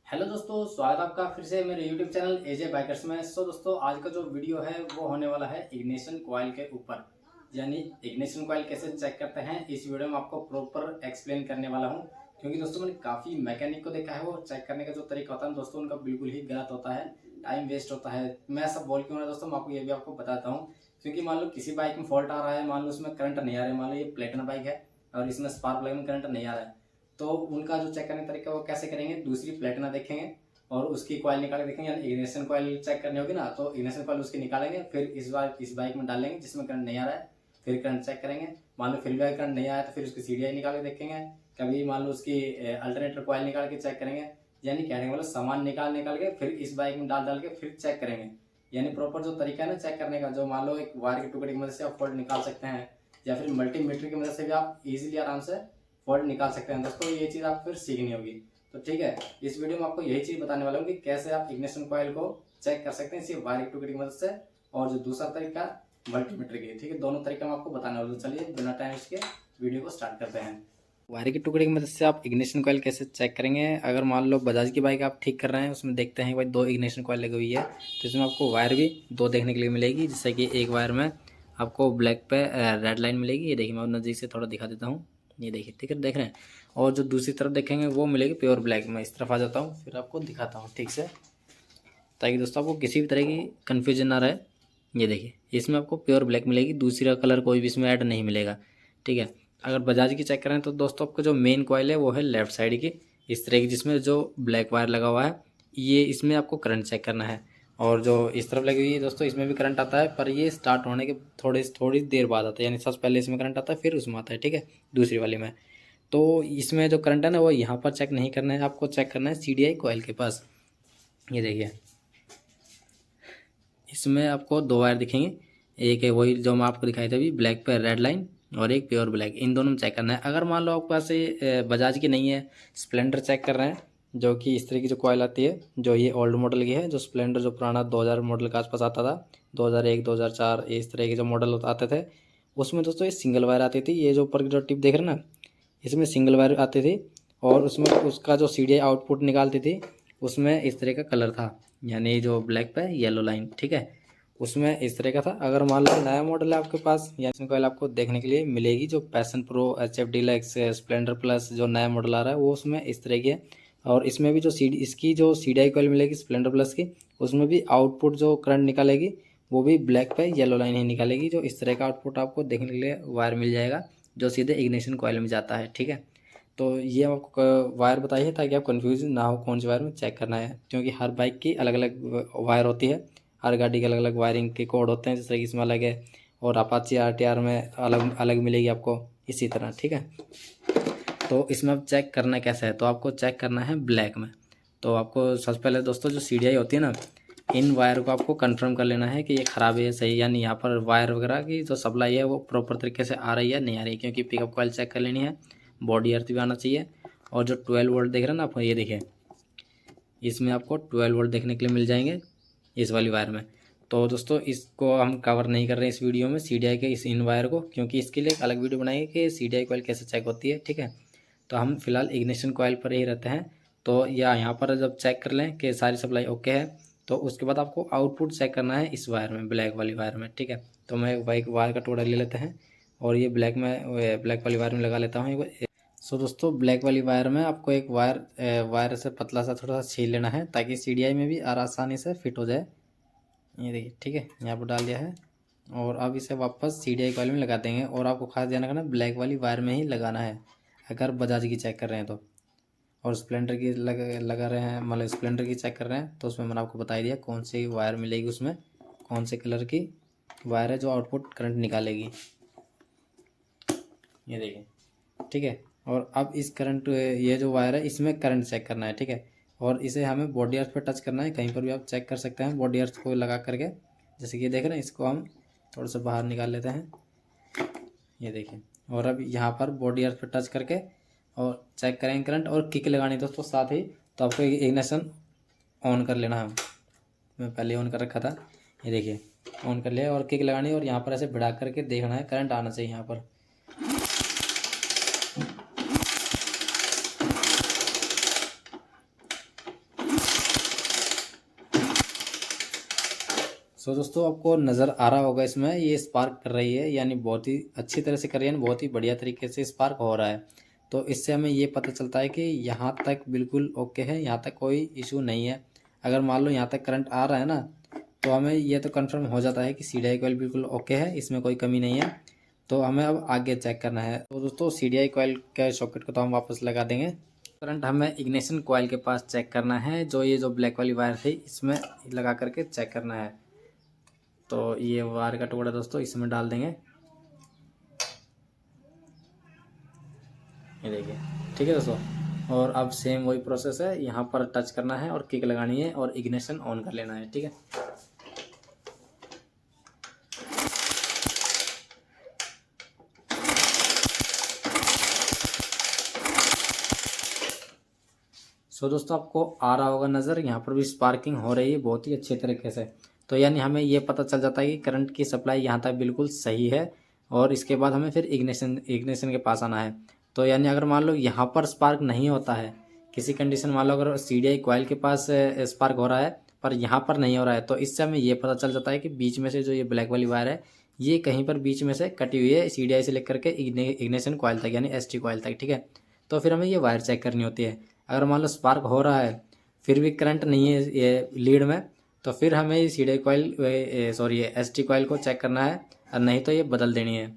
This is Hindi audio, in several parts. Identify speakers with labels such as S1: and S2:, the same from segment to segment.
S1: हेलो दोस्तों, स्वागत है आपका फिर से मेरे यूट्यूब चैनल एजे बाइकर्स में। दोस्तों आज का जो वीडियो है वो होने वाला है इग्निशन कॉइल के ऊपर, यानी इग्निशन कॉइल कैसे चेक करते हैं इस वीडियो में आपको प्रॉपर एक्सप्लेन करने वाला हूं। क्योंकि दोस्तों मैंने काफ़ी मैकेनिक को देखा है, वो चेक करने का जो तरीका होता है दोस्तों उनका बिल्कुल ही गलत होता है, टाइम वेस्ट होता है। मैं सब बोल क्यों रहा दोस्तों, मैं आपको ये भी आपको बताता हूँ। क्योंकि मान लो किसी बाइक में फॉल्ट आ रहा है, मान लो उसमें करंट नहीं आ रहा है, मान लो ये प्लेटिना बाइक है और इसमें स्पार्क प्लग में करंट नहीं आ रहा है, तो उनका जो चेक करने का तरीका वो कैसे करेंगे, दूसरी प्लेटिना देखेंगे और उसकी कॉइल निकाल के देखेंगे, यानी इग्निशन कॉइल चेक करनी होगी ना, तो इग्निशन कॉइल उसकी निकालेंगे, फिर इस बार इस बाइक में डालेंगे जिसमें करंट नहीं आ रहा है, फिर करंट चेक करेंगे। मान लो फिर भी करंट नहीं आया तो फिर उसकी सीडीआई निकाल के देखेंगे, कभी मान लो उसकी अल्टरनेटर कॉइल निकाल के चेक करेंगे। यानी कहने का मतलब सामान निकाल के फिर इस बाइक में डाल के फिर चेक करेंगे। यानी प्रॉपर जो तरीका है ना चेक करने का, जो मान लो एक वायर के टुकड़े की मदद से आप फॉल्ट निकाल सकते हैं, या फिर मल्टीमीटर की मदद से भी आप इजीली आराम से फॉल्ट निकाल सकते हैं। दोस्तों ये चीज़ आप फिर सीखनी होगी। तो ठीक है, इस वीडियो में आपको यही चीज़ बताने वाला हूँ कि कैसे आप इग्निशन कॉइल को चेक कर सकते हैं इसी वायर के टुकड़े की मदद से, और जो दूसरा तरीका मल्टीमीटर की। ठीक है, दोनों तरीका मैं आपको बताने वाला हूँ। चलिए बिना टाइम इसके वीडियो को स्टार्ट करते हैं। वायर के टुकड़े की मदद से आप इग्निशन कॉइल कैसे चेक करेंगे। अगर मान लो बजाज की बाइक आप ठीक कर रहे हैं, उसमें देखते हैं भाई दो इग्निशन कॉइल लगी हुई है, तो इसमें आपको वायर भी दो देखने के लिए मिलेगी। जैसे कि एक वायर में आपको ब्लैक पे रेड लाइन मिलेगी, ये देखिए मैं नज़दीक से थोड़ा दिखा देता हूँ, ये देखिए ठीक है, देख रहे हैं। और जो दूसरी तरफ देखेंगे वो मिलेगी प्योर ब्लैक में। इस तरफ आ जाता हूँ फिर आपको दिखाता हूँ ठीक से, ताकि दोस्तों आपको किसी भी तरह की कन्फ्यूजन ना रहे। ये देखिए इसमें आपको प्योर ब्लैक मिलेगी, दूसरा कलर कोई भी इसमें ऐड नहीं मिलेगा। ठीक है, अगर बजाज की चेक करें तो दोस्तों आपका जो मेन कॉइल है वो है लेफ्ट साइड की, इस तरह की, जिसमें जो ब्लैक वायर लगा हुआ है, ये इसमें आपको करंट चेक करना है। और जो इस तरफ लगी हुई है दोस्तों, इसमें भी करंट आता है, पर ये स्टार्ट होने के थोड़ी देर बाद आता है, यानी सबसे पहले इसमें करंट आता है फिर उसमें आता है। ठीक है, दूसरी वाली में। तो इसमें जो करंट है ना वो यहाँ पर चेक नहीं करना है, आपको चेक करना है सीडीआई कॉइल के पास। ये देखिए इसमें आपको दो वायर दिखेंगे, एक है वही जो मैं आपको दिखाई थी अभी ब्लैक पे रेड लाइन, और एक प्योर ब्लैक, इन दोनों में चेक करना है। अगर मान लो आपके पास ये बजाज की नहीं है, स्प्लेंडर चेक कर रहे हैं, जो कि इस तरह की जो कॉइल आती है, जो ये ओल्ड मॉडल की है, जो स्प्लेंडर जो पुराना 2000 मॉडल के आसपास आता था, 2001 2004 इस तरह के जो मॉडल आते थे, उसमें दोस्तों ये सिंगल वायर आती थी। ये जो ऊपर की जो टिप देख रहे हैं ना, इसमें सिंगल वायर आती थी, और उसमें उसका जो सीडीआई आउटपुट निकालती थी, उसमें इस तरह का कलर था, यानी जो ब्लैक पे येलो लाइन। ठीक है, उसमें इस तरह का था। अगर मान लो नया मॉडल है आपके पास, या इसमें कॉइल आपको देखने के लिए मिलेगी जो passion pro, HF deluxe, Splendor plus जो नया मॉडल आ रहा है वो उसमें इस तरह की है। और इसमें भी जो इसकी जो सीडीआई कॉइल मिलेगी स्प्लेंडर प्लस की, उसमें भी आउटपुट जो करंट निकालेगी वो भी ब्लैक पे येलो लाइन ही निकालेगी। जो इस तरह का आउटपुट आपको देखने के लिए वायर मिल जाएगा, जो सीधे इग्निशन कॉइल में जाता है। ठीक है, तो ये आपको वायर बताइए ताकि आप कंफ्यूज ना हो कौन सी वायर में चेक करना है, क्योंकि हर बाइक की अलग अलग वायर होती है, हर गाड़ी के अलग अलग वायरिंग के कोड होते हैं, जैसे कि इसमें अलग है, और अपाची RTR में अलग अलग मिलेगी आपको, इसी तरह। ठीक है, तो इसमें अब चेक करना कैसे है, तो आपको चेक करना है ब्लैक में। तो आपको सबसे पहले दोस्तों जो सीडीआई होती है ना, इन वायर को आपको कंफर्म कर लेना है कि ये ख़राब है सही, यानी यहाँ पर वायर वगैरह की जो सप्लाई है वो प्रॉपर तरीके से आ रही है नहीं आ रही है, क्योंकि पिकअप कॉइल चेक कर लेनी है, बॉडी अर्थ भी आना चाहिए। और जो 12 वोल्ट देख रहे हैं ना आप, ये देखिए इसमें आपको 12 वोल्ट देखने के लिए मिल जाएंगे इस वाली वायर में। तो दोस्तों इसको हम कवर नहीं कर रहे हैं इस वीडियो में, सीडीआई के इस इन वायर को, क्योंकि इसके लिए एक अलग वीडियो बनाएंगे कि सीडीआई कॉइल कैसे चेक होती है। ठीक है, तो हम फिलहाल इग्निशन कॉइल पर ही रहते हैं। तो या यहाँ पर जब चेक कर लें कि सारी सप्लाई ओके है, तो उसके बाद आपको आउटपुट चेक करना है इस वायर में, ब्लैक वाली वायर में। ठीक है, तो मैं बाइक वायर का टुकड़ा ले लेते हैं और ये ब्लैक वाली वायर में लगा लेता हूँ। सो दोस्तों ब्लैक वाली वायर में आपको एक वायर से पतला सा थोड़ा सा छील लेना है, ताकि सीडीआई में भी आसानी से फिट हो जाए। ये देखिए ठीक है, यहाँ पर डाल दिया है, और अब इसे वापस सीडीआई कॉइल में लगा देंगे। और आपको खास ध्यान रखना ब्लैक वाली वायर में ही लगाना है अगर बजाज की चेक कर रहे हैं तो। और स्प्लेंडर की लगा रहे हैं, मतलब स्प्लेंडर की चेक कर रहे हैं, तो उसमें मैंने आपको बता दिया कौन सी वायर मिलेगी, उसमें कौन से कलर की वायर है जो आउटपुट करंट निकालेगी। ये देखिए ठीक है, और अब इस करंट, ये जो वायर है इसमें करंट चेक करना है। ठीक है, और इसे हमें बॉडी अर्थ पे टच करना है, कहीं पर भी आप चेक कर सकते हैं बॉडी अर्थ को लगा करके। जैसे कि देख रहे हैं, इसको हम थोड़ा सा बाहर निकाल लेते हैं, ये देखें। और अब यहाँ पर बॉडी अर्थ पे टच करके और चेक करेंगे करंट, और किक लगानी दोस्तों साथ ही। तो आपको इग्निशन ऑन कर लेना है, मैं पहले ऑन कर रखा था, ये देखिए ऑन कर लिया, और किक लगानी है, और यहाँ पर ऐसे भिड़ा करके देखना है, करंट आना चाहिए यहाँ पर। सो दोस्तों आपको नज़र आ रहा होगा इसमें ये स्पार्क कर रही है, यानी बहुत ही अच्छी तरह से कर रही है, बहुत ही बढ़िया तरीके से स्पार्क हो रहा है। तो इससे हमें ये पता चलता है कि यहाँ तक बिल्कुल ओके है, यहाँ तक कोई इशू नहीं है। अगर मान लो यहाँ तक करंट आ रहा है ना, तो हमें ये तो कंफर्म हो जाता है कि CDI कॉइल बिल्कुल ओके है, इसमें कोई कमी नहीं है। तो हमें अब आगे चेक करना है। तो दोस्तों CDI कॉइल के सॉकेट को तो हम वापस लगा देंगे। करंट हमें इग्निशन कॉइल के पास चेक करना है, जो ये जो ब्लैक वाली वायर थी इसमें लगा करके चेक करना है। तो ये वायर का टुकड़ा दोस्तों इसमें डाल देंगे, ये देखिए, ठीक है दोस्तों। और अब सेम वही प्रोसेस है, यहाँ पर टच करना है और किक लगानी है और इग्निशन ऑन कर लेना है, ठीक है। सो दोस्तों आपको आ रहा होगा नज़र, यहाँ पर भी स्पार्किंग हो रही है बहुत ही अच्छे तरीके से। तो यानी हमें ये पता चल जाता है कि करंट की सप्लाई यहाँ तक बिल्कुल सही है। और इसके बाद हमें फिर इग्निशन के पास आना है। तो यानी अगर मान लो यहाँ पर स्पार्क नहीं होता है, किसी कंडीशन मान लो अगर CDI कॉइल के पास स्पार्क हो रहा है पर यहाँ पर नहीं हो रहा है, तो इससे हमें ये पता चल जाता है कि बीच में से जो ये ब्लैक वाली वायर है ये कहीं पर बीच में से कटी हुई है, CDI से लेकर के इग्निशन कॉइल तक यानी ST कॉइल तक, ठीक है। तो फिर हमें ये वायर चेक करनी होती है। अगर मान लो स्पार्क हो रहा है फिर भी करंट नहीं है ये लीड में, तो फिर हमें ये CDI कॉइल ये ST कॉइल को चेक करना है, और नहीं तो ये बदल देनी है।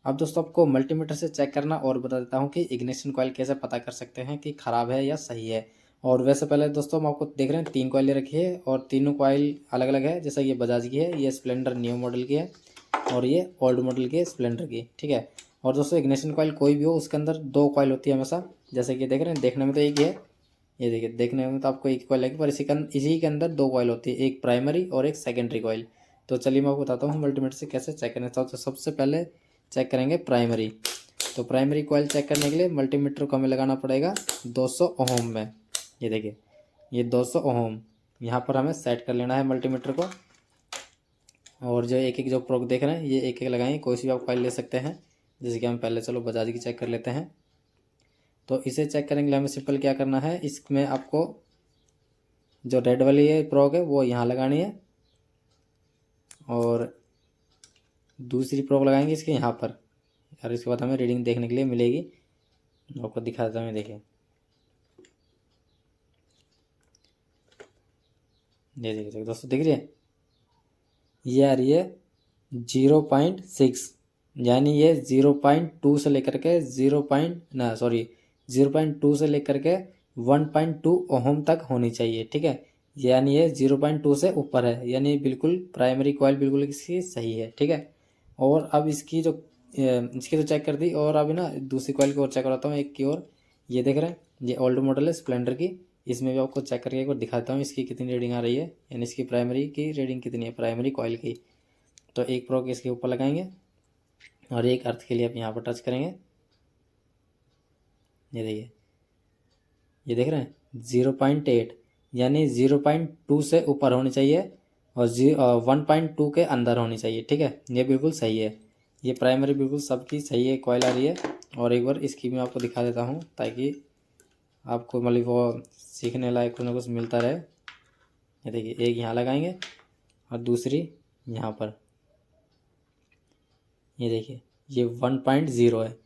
S1: अब दोस्तों आपको मल्टीमीटर से चेक करना और बता देता हूँ कि इग्निशन कॉइल कैसे पता कर सकते हैं कि ख़राब है या सही है। और वैसे पहले दोस्तों हम आपको देख रहे हैं 3 कॉइलें रखी है और तीनों कॉइल अलग अलग है। जैसा ये बजाज की है, ये स्प्लेंडर न्यू मॉडल की है और ये ओल्ड मॉडल की है स्प्लेंडर की, ठीक है। और दोस्तों इग्निशन कॉइल कोई भी हो उसके अंदर 2 कॉइल होती है हमेशा, जैसे कि देख रहे हैं, देखने में तो एक ही है, ये देखिए देखने में तो आपको एक कॉइल लगी, पर इसी के अंदर 2 कॉइल होती है, एक प्राइमरी और एक सेकेंडरी कॉइल। तो चलिए मैं आपको बताता हूँ मल्टीमीटर से कैसे चेक करें। तो सबसे पहले चेक करेंगे प्राइमरी। तो प्राइमरी कॉइल चेक करने के लिए मल्टीमीटर को हमें लगाना पड़ेगा 200 ओम में। ये देखिए ये 200 ओम यहाँ पर हमें सेट कर लेना है मल्टीमीटर को। और जो एक एक जो प्रोब देख रहे हैं ये एक एक लगाएंगे, कोई सी भी आप कॉइल ले सकते हैं। जैसे कि हम पहले चलो बजाज की चेक कर लेते हैं। तो इसे चेक करने के लिए हमें सिंपल क्या करना है, इसमें आपको जो रेड वाली है प्रोग है वो यहाँ लगानी है और दूसरी प्रोग लगाएंगे इसके यहाँ पर, और इसके बाद हमें रीडिंग देखने के लिए मिलेगी। आपको दिखा देता हूँ, देखिए ये देखिए दोस्तों, दिख रही है ये आ रही है 0.6, यानी ये 0.2 से लेकर के 0.2 से लेकर के 1.2 ओम तक होनी चाहिए, ठीक है। यानी ये 0.2 से ऊपर है, यानी बिल्कुल प्राइमरी कॉइल बिल्कुल इसकी सही है, ठीक है। और अब इसकी तो चेक कर दी, और अभी ना दूसरी कॉइल की और चेक कराता हूँ, एक की और। ये देख रहे हैं ये ओल्ड मॉडल है स्प्लेंडर की, इसमें भी आपको चेक करके एक बार दिखाता हूँ इसकी कितनी रीडिंग आ रही है, यानी इसकी प्राइमरी की रीडिंग कितनी है प्राइमरी कॉइल की। तो एक प्रोग इसके ऊपर लगाएंगे और एक अर्थ के लिए आप यहाँ पर टच करेंगे। ये देखिए ये देख रहे हैं 0.8, यानी 0.2 से ऊपर होनी चाहिए और 1.2 के अंदर होनी चाहिए, ठीक है। ये बिल्कुल सही है, ये प्राइमरी बिल्कुल सबकी सही है कॉइल आ रही है। और एक बार इसकी मैं आपको दिखा देता हूँ ताकि आपको मतलब वो सीखने लायक कुछ ना कुछ मिलता रहे। ये देखिए एक यहाँ लगाएंगे और दूसरी यहाँ पर, ये देखिए ये 1.0 है,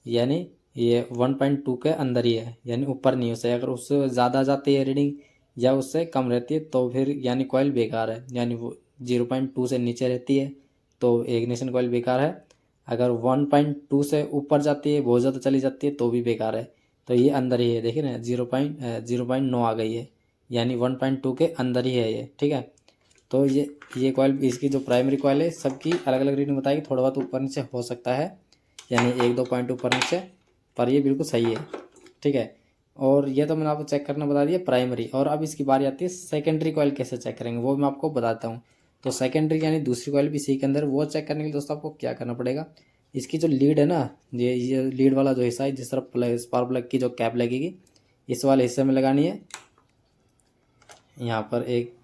S1: यानी ये 1.2 के अंदर ही है, यानी ऊपर नहीं हो सकता। अगर उससे ज़्यादा जाती है रीडिंग या उससे कम रहती है तो फिर यानी कॉइल बेकार है, यानी वो 0.2 से नीचे रहती है तो इग्निशन कॉइल बेकार है। अगर 1.2 से ऊपर जाती है, बहुत ज़्यादा चली जाती है तो भी बेकार है। तो ये अंदर ही है, देखिए ना 0.9 आ गई है, यानी 1.2 के अंदर ही है ये, ठीक है। तो ये कॉइल इसकी जो प्राइमरी कॉइल है सबकी अलग अलग रीडिंग बताएगी, थोड़ा बहुत ऊपर नीचे हो सकता है, यानी 1-2 पॉइंट ऊपर नीचे, पर ये बिल्कुल सही है, ठीक है। और ये तो मैंने आपको चेक करना बता दिया प्राइमरी। और अब इसकी बारी आती है सेकेंडरी कॉइल कैसे चेक करेंगे, वो मैं आपको बताता हूँ। तो सेकेंडरी यानी दूसरी कॉइल भी इसी के अंदर, वो चेक करने के लिए दोस्तों आपको क्या करना पड़ेगा, इसकी जो लीड है ना, ये लीड वाला जो हिस्सा है जिस तरफ स्पार्क प्लग की जो कैप लगेगी इस वाले हिस्से में लगानी है। यहाँ पर एक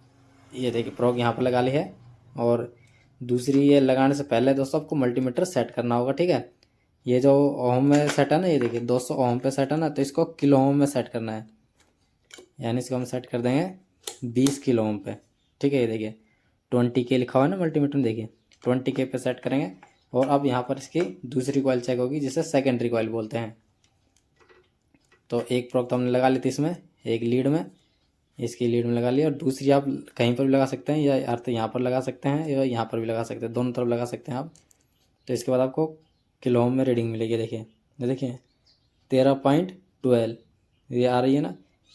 S1: ये देखिए प्रोग यहाँ पर लगा ली है, और दूसरी ये लगाने से पहले दोस्तों आपको मल्टीमीटर सेट करना होगा, ठीक है। ये जो ओम में सेट है ना, ये देखिए 200 ओम पे सेट है ना, तो इसको किलो ओम में सेट करना है, यानी इसको हम सेट कर देंगे 20 किलो ओम पे, ठीक है। ये देखिए 20K लिखा हुआ है ना मल्टीमीटर में, देखिए 20K पे सेट करेंगे। और अब यहाँ पर इसकी दूसरी कॉइल चेक होगी जिसे सेकेंडरी कॉइल बोलते हैं। तो एक प्रोब तो हमने लगा ली थी इसमें, एक लीड में, इसकी लीड में लगा लिया, और दूसरी आप कहीं पर भी लगा सकते हैं, या अर्थ यहाँ पर लगा सकते हैं या यहाँ पर भी लगा सकते हैं, दोनों तरफ लगा सकते हैं आप। तो इसके बाद आपको किलो ओम में रीडिंग मिलेगी। देखिए, देखिए 13.12 ये आ रही है ना,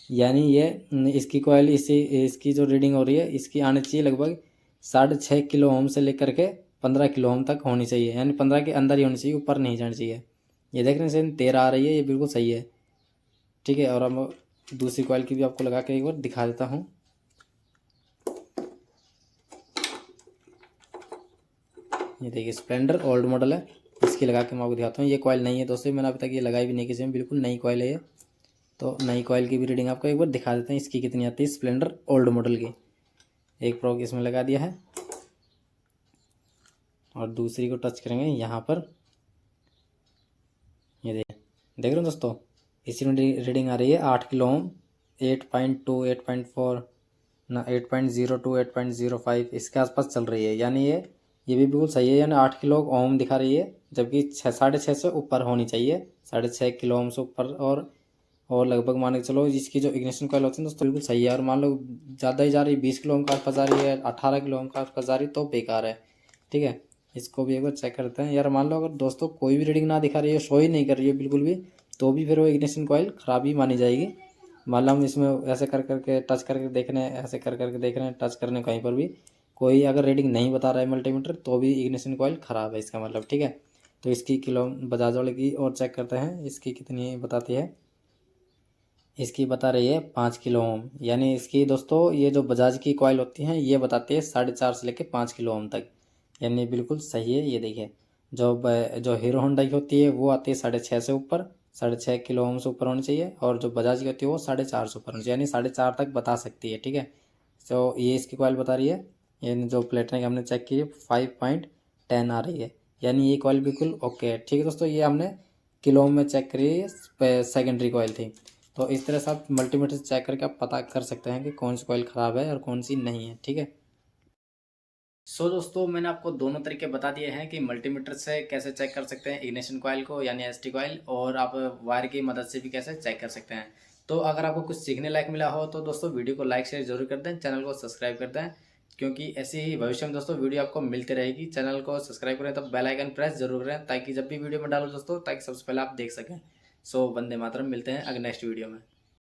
S1: यानी ये इसकी कॉइल इसकी जो रीडिंग हो रही है इसकी आनी चाहिए लगभग 6.5 किलो ओम से लेकर के 15 किलो ओम तक होनी चाहिए, यानी 15 के अंदर ही होनी चाहिए, ऊपर नहीं जानी चाहिए। ये देख रहे हैं 13 आ रही है, ये बिल्कुल सही है, ठीक है। और अब दूसरी कॉइल की भी आपको लगा के एक बार दिखा देता हूँ। ये देखिए स्प्लेंडर ओल्ड मॉडल है, इसकी लगा के मैं आपको दिखाता हूँ। ये कॉइल नहीं है दोस्तों, मैंने अभी तक ये लगाई भी नहीं किसी में, बिल्कुल नई कॉइल है ये। तो नई कॉइल की भी रीडिंग आपको एक बार दिखा देते हैं, इसकी कितनी आती है स्प्लेंडर ओल्ड मॉडल की। एक प्रोग इसमें लगा दिया है और दूसरी को टच करेंगे यहाँ पर। ये देख रहे हो दोस्तों, इसी में रीडिंग आ रही है 8 किलो ओम, 8.2, 8.4 ना 8.02, 8.05 इसके आसपास चल रही है, यानी ये भी बिल्कुल सही है, यानी 8 किलो ओम दिखा रही है, जबकि 6.5 से ऊपर होनी चाहिए, 6.5 किलो ओम से ऊपर। और लगभग मान के चलो इसकी जो इग्निशन कॉइल होती है दोस्तों बिल्कुल सही है। और मान लो ज़्यादा ही जा रही है, 20 किलो ओम के आसपास जा रही है, 18 किलो ओम के आसपास जा रही है, तो बेकार है, ठीक है। इसको भी एक बार चेक करते हैं यार। मान लो अगर दोस्तों कोई भी रीडिंग ना दिखा रही है, शो ही नहीं कर रही है बिल्कुल भी, तो भी फिर वो इग्निशन कॉइल ख़राब ही मानी जाएगी। मान लो हम इसमें ऐसे कर करके टच करके देख रहे हैं, ऐसे कर करके देख रहे हैं, टच करने कहीं पर भी कोई अगर रीडिंग नहीं बता रहा है मल्टीमीटर, तो भी इग्निशन कॉइल ख़राब है इसका मतलब, ठीक है। तो इसकी किलो बजाज वाले की और चेक करते हैं, इसकी कितनी बताती है। इसकी बता रही है 5 किलो ओम, यानी इसकी दोस्तों ये जो बजाज की कॉइल होती हैं ये बताती है 4.5 से लेकर 5 किलो ओम तक, यानी बिल्कुल सही है। ये देखिए जो हीरो होंडा की होती है वो आती है 6.5 से ऊपर, 6.5 किलो ओम से ऊपर होनी चाहिए, और जो बजाज की होती है वो 4.5 से ऊपर होनी चाहिए, यानी 4.5 तक बता सकती है, ठीक है। तो ये इसकी कॉइल बता रही है, यानी जो प्लेटिना की हमने चेक की है 5.10 आ रही है, यानी ये कॉइल बिल्कुल ओके है, ठीक है दोस्तों। ये हमने किलो ओम में चेक करी है, सेकेंडरी कॉइल थी। तो इस तरह से आप मल्टीमीटर से चेक करके आप पता कर सकते हैं कि कौन सी कॉइल ख़राब है और कौन सी नहीं है, ठीक है। दोस्तों मैंने आपको दोनों तरीके बता दिए हैं कि मल्टीमीटर से कैसे चेक कर सकते हैं इग्निशन कॉइल को, यानी एसटी कॉइल, और आप वायर की मदद से भी कैसे चेक कर सकते हैं। तो अगर आपको कुछ सीखने लायक मिला हो तो दोस्तों वीडियो को लाइक शेयर जरूर कर दें, चैनल को सब्सक्राइब कर दें, क्योंकि ऐसे ही भविष्य में दोस्तों वीडियो आपको मिलती रहेगी। चैनल को सब्सक्राइब करें, तब बेल आइकन प्रेस जरूर करें, ताकि जब भी वीडियो में डालो दोस्तों ताकि सबसे पहले आप देख सकें। वंदे मातरम, मिलते हैं अगले नेक्स्ट वीडियो में।